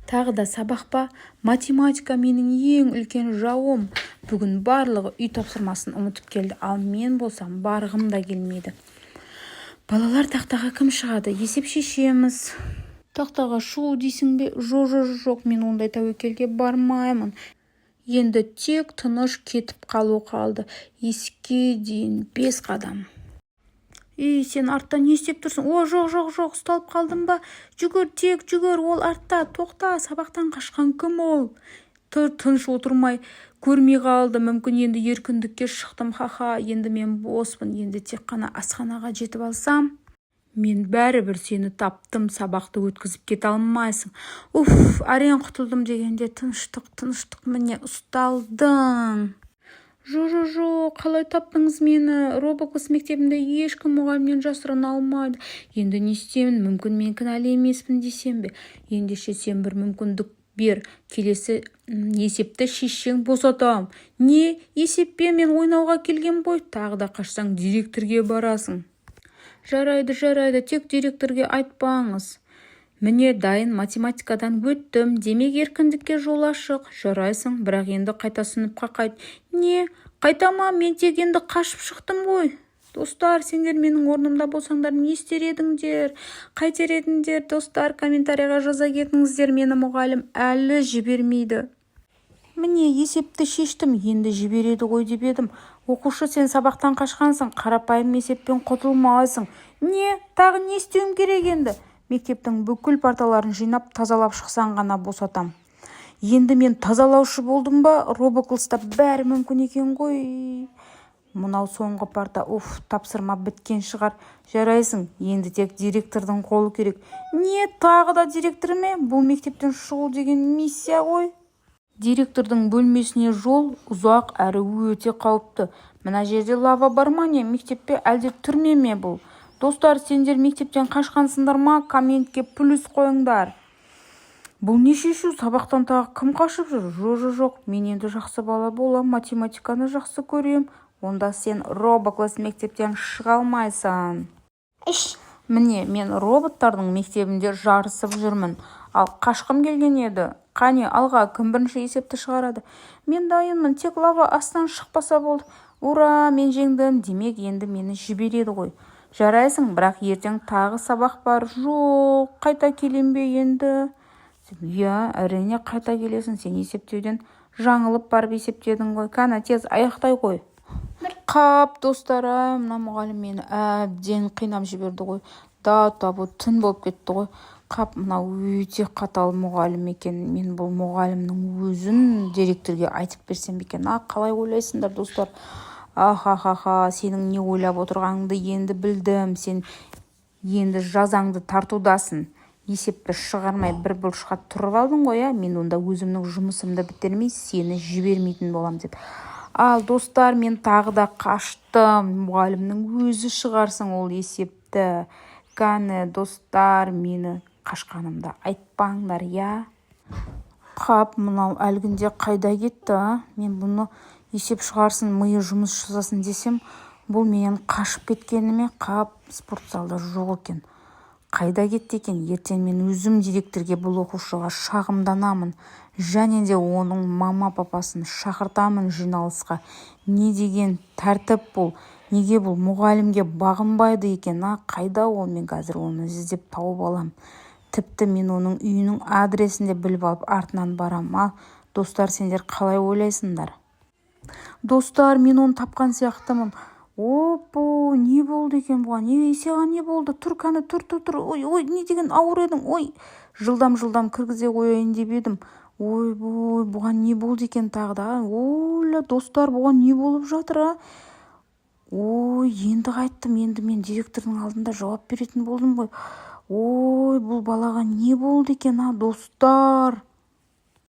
Тағы да сабақ па? Математика менің ең үлкен жауым. Бүгін барлығы үй тапсырмасын ұмытып келді, ал мен болсам барғым да келмейді. Балалар, тақтаға кім шығады? Есеп шешеміз. Тақтаға шығу дейсің бе? Жоқ, мен ондай тәуекелге бармаймын. Енді тек тыныш кетіп қалу қалды. Есікке дейін 5 қадам. Сен артта не істеп тұрсың? Жоқ, ұсталып қалдым ба? Жүгір, ол артта. Тоқта, сабақтан қашқан кім ол? Тыныш отырмай көрмей қалды. Мүмкін енді еркіндікке шықтым. Енді мен боспын. Енді тек қана асханаға жетіп алсам. Мен бәрібір сені таптым, сабақты өткізіп кете алмайсың. Әрең құтылдым дегенде тыныштық, міне ұсталдың. Жоқ, қалай таптыңыз мені? Робокласс мектебінде ешкім мұғалімнен жасырына алмайды. Енді не істеймін? Мүмкін мен кінәлі емеспін десем бе? Ендеше сен бір мүмкіндік бер. Келесі есепті шешсең босатам. Не? Есеппе? Мен ойнауға келген ғой. Тағы да қашсаң директорге барасың. Жарайды, тек директорге айтпаңыз. Міне дайын, математикадан өттім, демек еркіндікке жол ашық. Жарайсың, бірақ енді қайта сыныпқа қайт. Не? Қайтама, мен тек енді қашып шықтым ғой. Достар, сендер менің орнымда болсаңдар не істер едіңдер? Қайтер едіңдер? Достар, комментарийға жаза кетіңіздер. Мені мұғалім әлі жібермейді. Міне есепті шештім, енді жібереді ғой деп едім. Оқушы, сен сабақтан қашқансың, қарапайым есеппен құтылмайсың. Не? Тағы не істеуім керек енді? Мектептің бүкіл парталарын жинап, тазалап шықсаң ғана босатам. Енді мен тазалаушы болдым ба? Робокласста бәрі мүмкін екен ғой. Мынау соңғы парта, тапсырма біткен шығар. Жарайсың, енді тек директордың қолы керек. Не? Тағы да директор ме? Бұл мектептен шығу деген миссия ғой. Директордың бөлмесіне жол ұзақ әрі өте қауіпті. Мына жерде лава бар ма не? Мектеппе әлде түрме ме бұл? Достар, сендер мектептен қашқансыңдар ма? Комментке плюс қойыңдар. Бұл не шешу? Сабақтан тағы кім қашып жүр? Жоқ, мен енді жақсы бала болам, математиканы жақсы көрем. Онда сен робокласс мектептен шыға алмайсың. Міне, мен роботтардың мектебінде жарысып жүрмін. Ал қашқым келген еді. Қане, алға, кім бірінші есепті шығарады? Мен дайынмын, тек лава астан шықпаса болды. Ура, мен жеңдім, демек енді мені жібереді ғой. Жарайсың, бірақ ертең тағы сабақ бар. Жоқ, қайта келем бе енді? Әрине қайта келесің, сен есептеуден жаңылып барып есептедің ғой. Кәні, тез аяқтай ғой. Достар, мына мұғалім мені әбден қинап жіберді ғой. Табу түн болып кетті ғой. Мынау өте қатал мұғалім екен. Мен бұл мұғалімнің өзін директорге айтып берсем екен. Қалай ойлайсыңдар, достар? Сенің не ойлап отырғаныңды енді білдім. Сен енді жазаңды тартудасың. Есепті шығармай бір бұрышқа тұрып алдың ғой, мен онда өзімнің жұмысымды бітірмей сені жібермейтін болам деп. Ал достар, мен тағы да қаштым. Мұғалімнің өзі шығарсын ол есепті. Кәні, достар, мені қашқанымда айтпаңдар, мынау әлгінде қайда кетті? Мен бұны есеп шығарсын, миы жұмыс жасасын десем, бұл менен қашып кеткеніме, спортзалда жоқ екен. Қайда кетті екен? Ертең мен өзім директорге бұл оқушыға шағымданамын. Және де оның мама-папасын шақыртамын жиналысқа. Не деген тәртіп бұл? Неге бұл мұғалімге бағынбайды екен? Қайда ол? Мен қазір оны іздеп тауып алам. Тіпті мен оның үйінің адресінде біліп алып артынан барам. Достар, сендер қалай ойлайсыңдар? Достар, мен оны тапқан сияқтымын. Не болды екен бұған? Саған не болды? Тұр, не деген ауыр едің? Жылдам кіргізе қояйын деп едім. Бұған не болды екен тағы да? Достар, бұған не болып жатыр? Енді қайттым, енді мен директордың алдында жауап беретін болдым ғой. Бұл балаға не болды екен, достар?